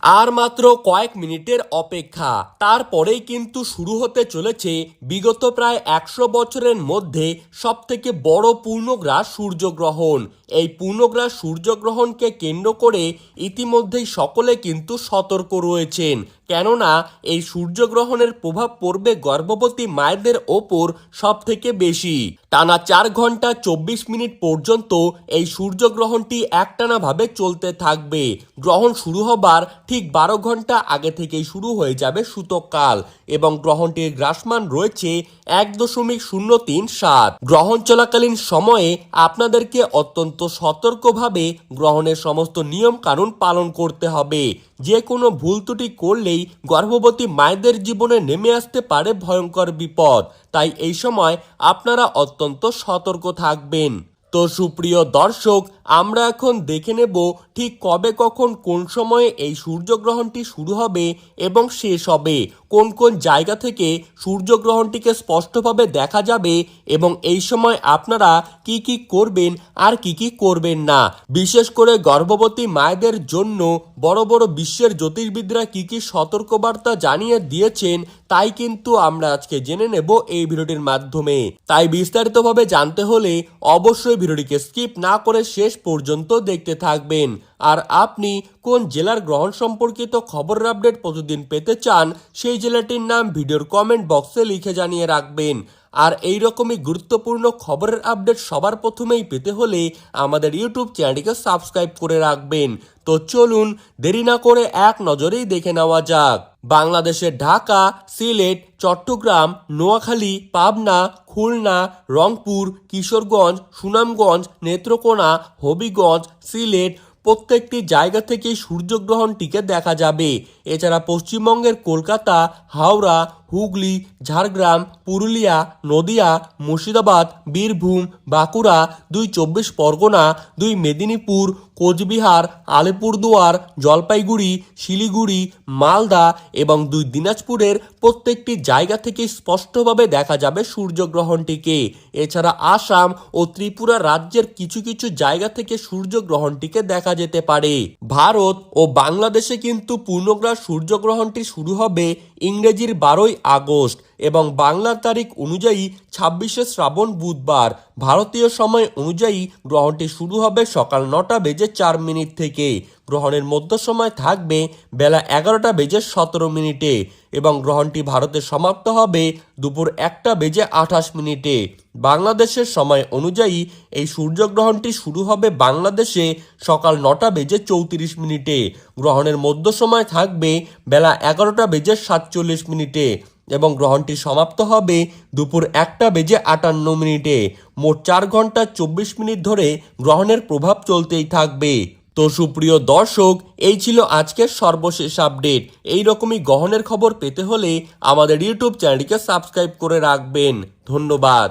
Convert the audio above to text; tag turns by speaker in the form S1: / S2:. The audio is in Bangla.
S1: আর মাত্র কয়েক মিনিটের অপেক্ষা, তারপরেই কিন্তু শুরু হতে চলেছে বিগত প্রায় 100 বছরের মধ্যে সবথেকে বড় পূর্ণগ্রাস সূর্যগ্রহণ। এই পূর্ণগ্রাস সূর্যগ্রহণকে কেন্দ্র করে ইতিমধ্যেই সকলে কিন্তু সতর্ক রয়েছেন, কেননা এই সূর্যগ্রহণের প্রভাব পড়বে গর্ভবতী মায়েদের ওপর সব থেকে বেশি। টানা 4 ঘন্টা 24 মিনিট পর্যন্ত এই সূর্যগ্রহণটি একটানাভাবে চলতে থাকবে। গ্রহণ শুরু হবার ঠিক 12 ঘন্টা আগে থেকেই শুরু হয়ে যাবে সূতককাল এবং গ্রহণটির গ্রাসমান রয়েছে 1.037। গ্রহণ চলাকালীন সময়ে আপনাদেরকে অত্যন্ত সতর্কভাবে গ্রহণের সমস্ত নিয়ম কানুন পালন করতে হবে। যে কোনো ভুল ত্রুটি করলেই গর্ভবতী মায়েদের জীবনে নেমে আসতে পারে ভয়ঙ্কর বিপদ, তাই এই সময় আপনারা অত্যন্ত সতর্ক থাকবেন। তো সুপ্রিয় দর্শক, আমরা এখন দেখে নেব ঠিক কবে কখন কোন সময়ে এই সূর্যগ্রহণটি শুরু হবে এবং শেষ হবে, কোন কোন জায়গা থেকে সূর্যগ্রহণটিকে স্পষ্টভাবে দেখা যাবে এবং এই সময় আপনারা কি কি করবেন আর কি কি করবেন না। বিশেষ করে গর্ভবতী মায়েদের জন্য বড় বড় বিশ্বের জ্যোতির্বিদরা কি কি সতর্কবার্তা জানিয়ে দিয়েছেন তাই কিন্তু আমরা আজকে জেনে নেব এই ভিডিওটির মাধ্যমে। তাই বিস্তারিতভাবে জানতে হলে অবশ্যই ভিডিওটিকে স্কিপ না করে শেষ পর্যন্ত দেখতে থাকবেন। আর আপনি কোন জেলার গ্রহণ সম্পর্কিত খবরের আপডেট প্রতিদিন পেতে চান সেই জেলাটির নাম ভিডিওর কমেন্ট বক্সে লিখে জানিয়ে রাখবেন। আর এই রকমই গুরুত্বপূর্ণ খবরের আপডেট সবার প্রথমেই পেতে হলে আমাদের ইউটিউব চ্যানেলটিকে সাবস্ক্রাইব করে রাখবেন। তো চলুন দেরি না করে এক নজরেই দেখে নেওয়া যাক। বাংলাদেশের ঢাকা, সিলেট, চট্টগ্রাম, নোয়াখালী, পাবনা, খুলনা, রংপুর, কিশোরগঞ্জ, সুনামগঞ্জ, নেত্রকোনা, হবিগঞ্জ, সিলেট প্রত্যেকটি জায়গা থেকে সূর্যগ্রহণটিকে দেখা যাবে। এছাড়া পশ্চিমবঙ্গের কলকাতা, হাওড়া, হুগলি, ঝাড়গ্রাম, পুরুলিয়া, নদিয়া, মুর্শিদাবাদ, বীরভূম, বাঁকুড়া, 2 চব্বিশ পরগনা, 2 মেদিনীপুর, কোচবিহার, আলিপুরদুয়ার, জলপাইগুড়ি, শিলিগুড়ি, মালদা এবং 2 দিনাজপুরের প্রত্যেকটি জায়গা থেকে স্পষ্টভাবে দেখা যাবে সূর্যগ্রহণটিকে। এছাড়া আসাম ও ত্রিপুরা রাজ্যের কিছু কিছু জায়গা থেকে সূর্যগ্রহণটিকে দেখা যেতে পারে। ভারত ও বাংলাদেশে কিন্তু পূর্ণগ্রাস সূর্যগ্রহণটি শুরু হবে ইংরেজির 12ই আগস্ট এবং বাংলার তারিখ অনুযায়ী 26শে শ্রাবণ বুধবার। ভারতীয় সময় অনুযায়ী গ্রহণটি শুরু হবে সকাল 9:04 থেকে। গ্রহণের মধ্য সময় থাকবে বেলা 11:17 এবং গ্রহণটি ভারতে সমাপ্ত হবে দুপুর 1:28। বাংলাদেশের সময় অনুযায়ী এই সূর্যগ্রহণটি শুরু হবে বাংলাদেশে সকাল 9:34। গ্রহণের মধ্য সময় থাকবে বেলা 11:47 এবং গ্রহণটি সমাপ্ত হবে দুপুর 1:58। মোট 4 ঘন্টা 24 মিনিট ধরে গ্রহণের প্রভাব চলতেই থাকবে। তো সুপ্রিয় দর্শক, এই ছিল আজকের সর্বশেষ আপডেট। এই রকমই গ্রহণের খবর পেতে হলে আমাদের ইউটিউব চ্যানেলটিকে সাবস্ক্রাইব করে রাখবেন। ধন্যবাদ।